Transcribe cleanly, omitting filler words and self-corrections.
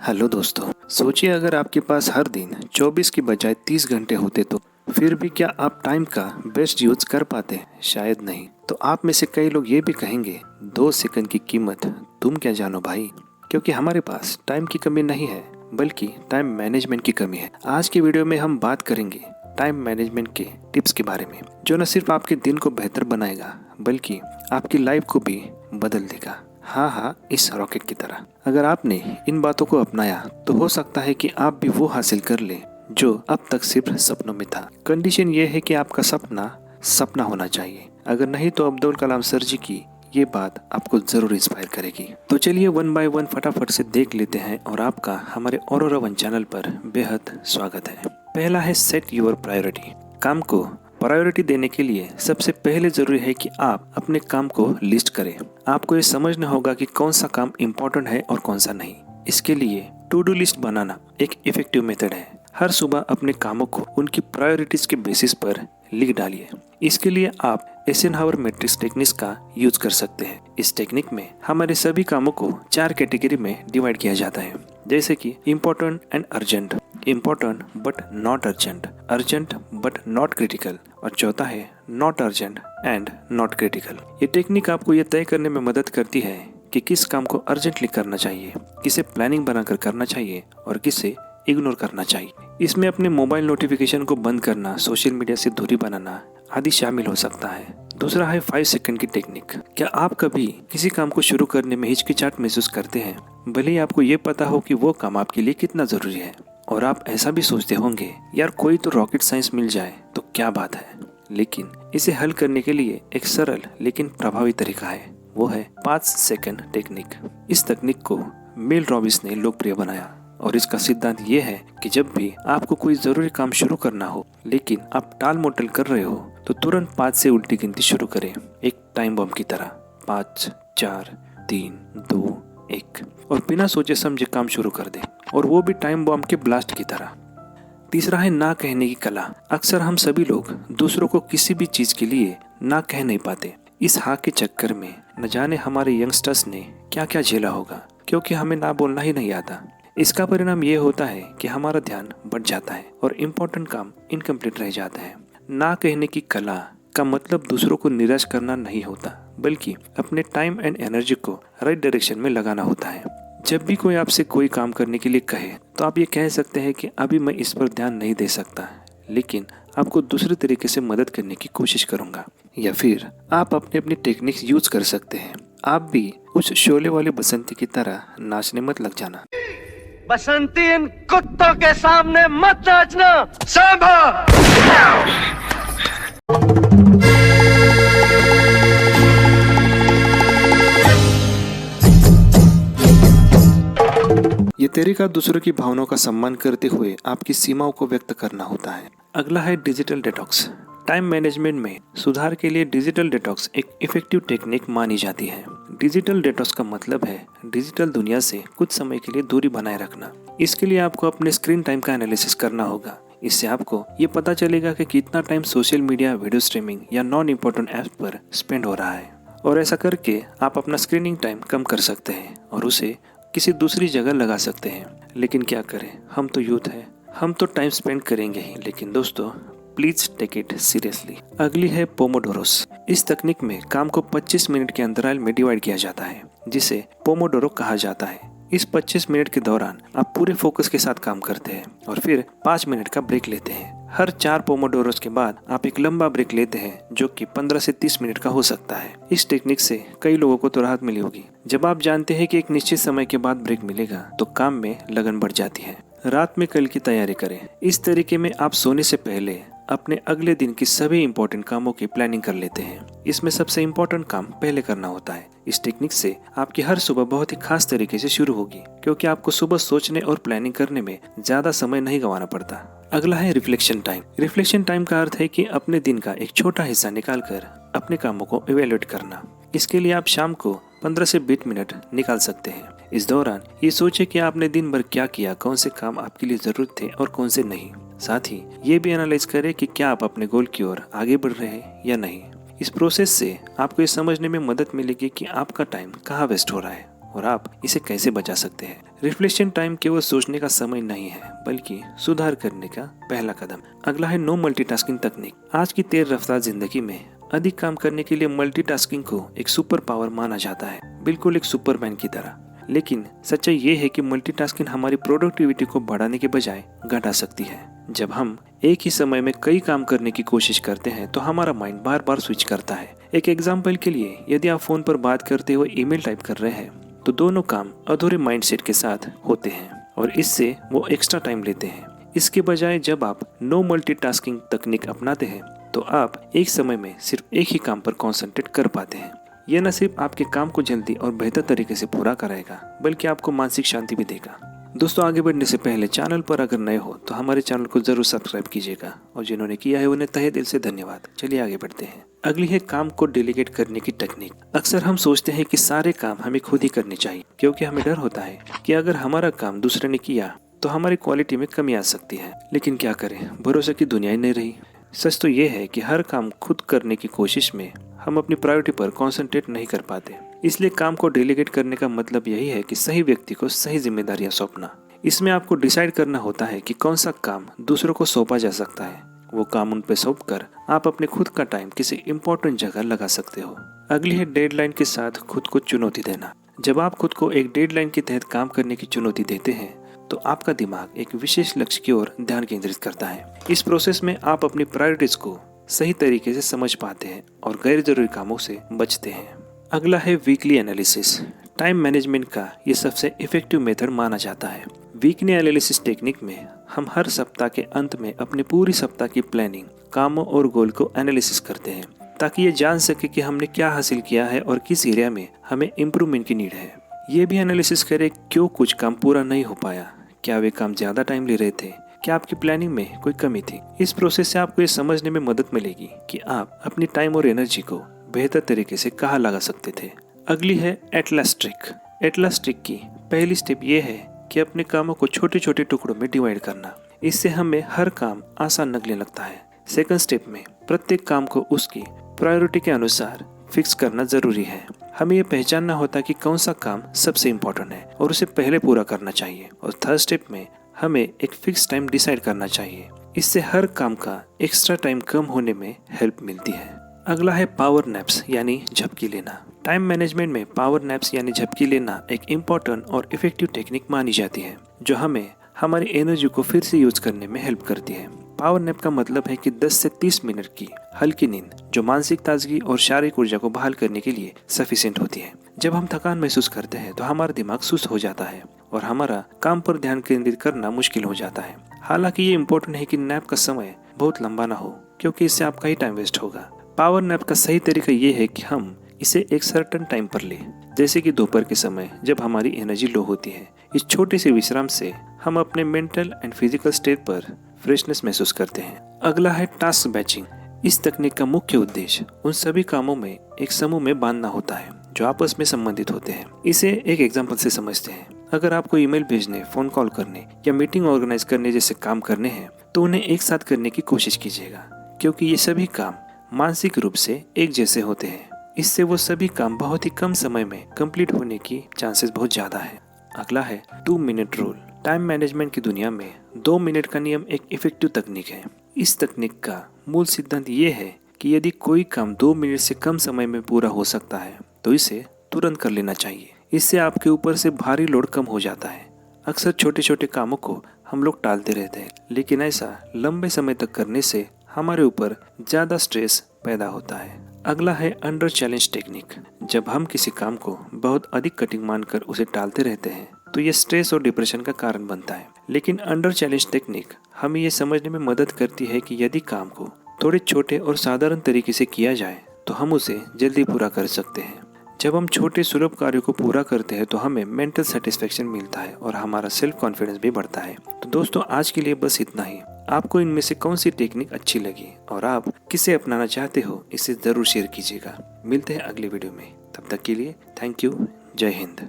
Hello दोस्तों, सोचिए अगर आपके पास हर दिन 24 की बजाय 30 घंटे होते तो फिर भी क्या आप टाइम का बेस्ट यूज कर पाते? शायद नहीं। तो आप में से कई लोग ये भी कहेंगे 2 सेकंड की कीमत तुम क्या जानो भाई। क्योंकि हमारे पास टाइम की कमी नहीं है बल्कि टाइम मैनेजमेंट की कमी है। आज की वीडियो में हम बात करेंगे टाइम मैनेजमेंट के टिप्स के बारे में, जो न सिर्फ आपके दिन को बेहतर बनाएगा बल्कि आपकी लाइफ को भी बदल देगा। हाँ, इस रॉकेट की तरह। अगर आपने इन बातों को अपनाया तो हो सकता है कि आप भी वो हासिल कर लें जो अब तक सिर्फ सपनों में था। कंडीशन ये है कि आपका सपना सपना होना चाहिए। अगर नहीं तो अब्दुल कलाम सर जी की ये बात आपको जरूर इंस्पायर करेगी। तो चलिए 1 बाय 1 फटाफट से देख लेते हैं और आपका हमारे ऑरोरा वन चैनल पर बेहद स्वागत है। पहला है सेट योर प्रायोरिटी। काम को प्रायोरिटी देने के लिए सबसे पहले जरूरी है कि आप अपने काम को लिस्ट करें। आपको ये समझना होगा कि कौन सा काम इम्पोर्टेंट है और कौन सा नहीं। इसके लिए टू डू लिस्ट बनाना एक इफेक्टिव मेथड है। हर सुबह अपने कामों को उनकी प्रायोरिटीज के बेसिस पर लिख डालिए। इसके लिए आप एसेनहावर मैट्रिक्स टेक्निक का यूज कर सकते हैं। इस टेक्निक में हमारे सभी कामों को 4 कैटेगरी में डिवाइड किया जाता है, जैसे कि important and urgent, important but not urgent, urgent but not critical और चौथा है not urgent and not critical. ये टेक्निक आपको ये तय करने में मदद करती है कि किस काम को अर्जेंटली करना चाहिए, किसे प्लानिंग बनाकर करना चाहिए और किसे इग्नोर करना चाहिए। इसमें अपने मोबाइल नोटिफिकेशन को बंद करना, सोशल मीडिया से दूरी बनाना आदि शामिल हो सकता है। दूसरा है 5 सेकंड की टेक्निक। क्या आप कभी किसी काम को शुरू करने में हिचकिचाहट महसूस करते हैं, भले ही आपको ये पता हो कि वो काम आपके लिए कितना जरूरी है? और आप ऐसा भी सोचते होंगे, यार कोई तो रॉकेट साइंस मिल जाए तो क्या बात है। लेकिन इसे हल करने के लिए एक सरल लेकिन प्रभावी तरीका है, वो है 5 सेकंड टेक्निक। इस तकनीक को मेल रॉबिन्स ने लोकप्रिय बनाया और इसका सिद्धांत ये है कि जब भी आपको कोई जरूरी काम शुरू करना हो लेकिन आप टाल मटोल कर रहे हो तो तुरंत 5 से उल्टी गिनती शुरू करें, एक टाइम बम की तरह। 5 4 3 2 1 और बिना सोचे समझे काम शुरू कर दे, और वो भी टाइम बम के ब्लास्ट की तरह। तीसरा है ना कहने की कला। अक्सर हम सभी लोग दूसरों को किसी भी चीज के लिए ना कह नहीं पाते। इस हाँ के चक्कर में न जाने हमारे यंगस्टर्स ने क्या क्या झेला होगा, क्योंकि हमें ना बोलना ही नहीं आता। इसका परिणाम ये होता है कि हमारा ध्यान बढ़ जाता है और इम्पोर्टेंट काम इनकम्प्लीट रह जाता है। ना कहने की कला का मतलब दूसरों को निराश करना नहीं होता, बल्कि अपने टाइम एंड एनर्जी को राइट डायरेक्शन में लगाना होता है। जब भी कोई आपसे कोई काम करने के लिए कहे तो आप ये कह सकते हैं कि अभी मैं इस पर ध्यान नहीं दे सकता, लेकिन आपको दूसरे तरीके से मदद करने की कोशिश करूंगा। या फिर आप अपनी अपनी टेक्निक्स यूज कर सकते हैं। आप भी उस शोले वाले बसंती की तरह नाचने मत लग जाना। बसंती, इन कुत्तों के सामने मत नाचना। सांभा। ये तरीका दूसरों की भावनाओं का सम्मान करते हुए आपकी सीमाओं को व्यक्त करना होता है। अगला है डिजिटल डिटॉक्स। टाइम मैनेजमेंट में सुधार के लिए डिजिटल डिटॉक्स एक इफेक्टिव टेक्निक मानी जाती है। डिजिटल डिटॉक्स का मतलब है डिजिटल दुनिया से कुछ समय के लिए दूरी बनाए रखना। इसके लिए आपको अपने स्क्रीन टाइम का एनालिसिस करना होगा। इससे आपको ये पता चलेगा कि कितना time social media, video streaming या नॉन इम्पोर्टेंट ऐप्स पर स्पेंड हो रहा है। और ऐसा करके आप अपना स्क्रीनिंग टाइम कम कर सकते हैं और उसे किसी दूसरी जगह लगा सकते हैं। लेकिन क्या करें, हम तो यूथ हैं, हम तो टाइम स्पेंड करेंगे ही, लेकिन दोस्तों प्लीज टेक इट सीरियसली। अगली है पोमोडोरोस। इस तकनीक में काम को 25 मिनट के अंतराल में डिवाइड किया जाता है, जिसे पोमोडोरो कहा जाता है। इस 25 मिनट के दौरान आप पूरे फोकस के साथ काम करते हैं और फिर 5 मिनट का ब्रेक लेते हैं। हर 4 पोमोडोरोस के बाद आप एक लंबा ब्रेक लेते हैं, जो कि 15 से 30 मिनट का हो सकता है। इस टेक्निक से कई लोगों को तो राहत मिली होगी। जब आप जानते हैं कि एक निश्चित समय के बाद ब्रेक मिलेगा तो काम में लगन बढ़ जाती है। रात में कल की तैयारी करें। इस तरीके में आप सोने से पहले अपने अगले दिन की सभी इंपॉर्टेंट कामों की प्लानिंग कर लेते हैं। इसमें सबसे इम्पोर्टेंट काम पहले करना होता है। इस टेक्निक से आपकी हर सुबह बहुत ही खास तरीके से शुरू होगी, क्योंकि आपको सुबह सोचने और प्लानिंग करने में ज्यादा समय नहीं गंवाना पड़ता। अगला है रिफ्लेक्शन टाइम। रिफ्लेक्शन टाइम का अर्थ है कि अपने दिन का एक छोटा हिस्सा निकालकर अपने कामों को इवेल्युएट करना। इसके लिए आप शाम को 15 से 20 मिनट निकाल सकते हैं। इस दौरान ये सोचे कि आपने दिन भर क्या किया, कौन से काम आपके लिए जरूरत थे और कौन से नहीं। साथ ही ये भी एनालाइज करें कि क्या आप अपने गोल की ओर आगे बढ़ रहे हैं या नहीं। इस प्रोसेस से आपको ये समझने में मदद मिलेगी कि आपका टाइम कहाँ वेस्ट हो रहा है और आप इसे कैसे बचा सकते हैं। रिफ्लेक्शन टाइम केवल सोचने का समय नहीं है, बल्कि सुधार करने का पहला कदम। अगला है नो मल्टीटास्किंग तकनीक। आज की तेज रफ्तार जिंदगी में अधिक काम करने के लिए मल्टीटास्किंग को एक सुपर पावर माना जाता है, बिल्कुल एक सुपरमैन की तरह। लेकिन सच्चाई ये है कि मल्टीटास्किंग हमारी प्रोडक्टिविटी को बढ़ाने के बजाय घटा सकती है। जब हम एक ही समय में कई काम करने की कोशिश करते हैं तो हमारा माइंड बार बार स्विच करता है। एक एग्जाम्पल के लिए, यदि आप फोन पर बात करते हुए ईमेल टाइप कर रहे हैं तो दोनों काम अधूरे माइंडसेट के साथ होते हैं और इससे वो एक्स्ट्रा टाइम लेते हैं। इसके बजाय जब आप नो मल्टीटास्किंग तकनीक अपनाते हैं तो आप एक समय में सिर्फ एक ही काम पर कॉन्सेंट्रेट कर पाते हैं। यह न सिर्फ आपके काम को जल्दी और बेहतर तरीके से पूरा कराएगा, बल्कि आपको मानसिक शांति भी देगा। दोस्तों, आगे बढ़ने से पहले चैनल पर अगर नए हो तो हमारे चैनल को जरूर सब्सक्राइब कीजिएगा और जिन्होंने किया है उन्हें तहे दिल से धन्यवाद। चलिए आगे बढ़ते हैं। अगली है काम को डेलीगेट करने की टेक्निक। अक्सर हम सोचते हैं कि सारे काम हमें खुद ही करने चाहिए, क्योंकि हमें डर होता है कि अगर हमारा काम दूसरे ने किया तो हमारी क्वालिटी में कमी आ सकती है। लेकिन क्या करें, भरोसे की दुनिया ही नहीं रही। सच तो ये है कि हर काम खुद करने की कोशिश में हम अपनी प्रायोरिटी पर कंसंट्रेट नहीं कर पाते। इसलिए काम को डेलीगेट करने का मतलब यही है कि सही व्यक्ति को सही जिम्मेदारियां सौंपना। इसमें आपको डिसाइड करना होता है कि कौन सा काम दूसरों को सौंपा जा सकता है। वो काम उन पे सौंप कर आप अपने खुद का टाइम किसी इम्पोर्टेंट जगह लगा सकते हो। अगली है डेडलाइन के साथ खुद को चुनौती देना। जब आप खुद को एक डेडलाइन के तहत काम करने की चुनौती देते हैं तो आपका दिमाग एक विशेष लक्ष्य की ओर ध्यान केंद्रित करता है। इस प्रोसेस में आप अपनी प्रायोरिटीज को सही तरीके से समझ पाते हैं और गैर जरूरी कामों से बचते हैं। अगला है वीकली एनालिसिस। टाइम मैनेजमेंट का ये सबसे इफेक्टिव मेथड माना जाता है। वीकली एनालिसिस टेक्निक में हम हर सप्ताह के अंत में अपने पूरी सप्ताह की प्लानिंग, कामों और गोल को एनालिसिस करते हैं, ताकि ये जान सके कि हमने क्या हासिल किया है और किस एरिया में हमें इम्प्रूवमेंट की नीड है। ये भी एनालिसिस करें क्यों कुछ काम पूरा नहीं हो पाया, क्या वे काम ज्यादा टाइम ले रहे थे, क्या आपकी प्लानिंग में कोई कमी थी। इस प्रोसेस से आपको ये समझने में मदद मिलेगी कि आप अपनी टाइम और एनर्जी को बेहतर तरीके से कहाँ लगा सकते थे। अगली है एटलस ट्रिक। एटलस ट्रिक की पहली स्टेप ये है कि अपने कामों को छोटे छोटे टुकड़ों में डिवाइड करना। इससे हमें हर काम आसान लगने लगता है। सेकंड स्टेप में प्रत्येक काम को उसकी प्रायोरिटी के अनुसार फिक्स करना जरूरी है। हमें ये पहचानना होता है कि कौन सा काम सबसे इम्पोर्टेंट है और उसे पहले पूरा करना चाहिए। और थर्ड स्टेप में हमें एक फिक्स टाइम डिसाइड करना चाहिए। इससे हर काम का एक्स्ट्रा टाइम कम होने में हेल्प मिलती है। अगला है पावर नैप्स यानी झपकी लेना। टाइम मैनेजमेंट में पावर नैप्स यानी झपकी लेना एक इम्पोर्टेंट और इफेक्टिव टेक्निक मानी जाती है, जो हमें हमारी एनर्जी को फिर से यूज करने में हेल्प करती है। पावर नैप का मतलब है कि 10 से 30 मिनट की हल्की नींद, जो मानसिक ताजगी और शारीरिक ऊर्जा को बहाल करने के लिए सफिशिएंट होती है। जब हम थकान महसूस करते हैं तो हमारा दिमाग सुस्त हो जाता है और हमारा काम पर ध्यान केंद्रित करना मुश्किल हो जाता है। हालांकि ये इम्पोर्टेंट है कि नैप का समय बहुत लंबा ना हो, क्योंकि इससे आपका ही टाइम वेस्ट होगा। पावर नैप का सही तरीका ये है कि हम इसे एक सर्टेन टाइम पर ले, जैसे कि दोपहर के समय जब हमारी एनर्जी लो होती है। इस छोटे से विश्राम से हम अपने मेंटल एंड फिजिकल स्टेट पर फ्रेशनेस महसूस करते हैं। अगला है टास्क बैचिंग। इस तकनीक का मुख्य उद्देश्य उन सभी कामों में एक समूह में बांधना होता है जो आपस में संबंधित होते हैं। इसे एक एग्जाम्पल से समझते हैं। अगर आपको ईमेल भेजने, फोन कॉल करने या मीटिंग ऑर्गेनाइज करने जैसे काम करने हैं तो उन्हें एक साथ करने की कोशिश कीजिएगा, क्योंकि ये सभी काम मानसिक रूप से एक जैसे होते हैं। इससे वो सभी काम बहुत ही कम समय में कंप्लीट होने की चांसेस बहुत ज्यादा है। अगला है 2 मिनट रूल। टाइम मैनेजमेंट की दुनिया में 2 मिनट का नियम एक इफेक्टिव तकनीक है। इस तकनीक का मूल सिद्धांत ये है कि यदि कोई काम 2 मिनट से कम समय में पूरा हो सकता है तो इसे तुरंत कर लेना चाहिए। इससे आपके ऊपर से भारी लोड कम हो जाता है। अक्सर छोटे छोटे कामों को हम लोग टालते रहते हैं, लेकिन ऐसा लंबे समय तक करने से हमारे ऊपर ज्यादा स्ट्रेस पैदा होता है। अगला है अंडर चैलेंज टेक्निक। जब हम किसी काम को बहुत अधिक कठिन मानकर उसे टालते रहते हैं तो ये स्ट्रेस और डिप्रेशन का कारण बनता है। लेकिन अंडर चैलेंज टेक्निक हमें ये समझने में मदद करती है कि यदि काम को थोड़े छोटे और साधारण तरीके से किया जाए तो हम उसे जल्दी पूरा कर सकते हैं। जब हम छोटे सुलभ कार्यों को पूरा करते हैं तो हमें मेंटल सेटिस्फेक्शन मिलता है और हमारा सेल्फ कॉन्फिडेंस भी बढ़ता है। तो दोस्तों, आज के लिए बस इतना ही। आपको इनमें से कौन सी टेक्निक अच्छी लगी और आप किसे अपनाना चाहते हो, इसे जरूर शेयर कीजिएगा। मिलते हैं अगले वीडियो में। तब तक के लिए थैंक यू। जय हिंद।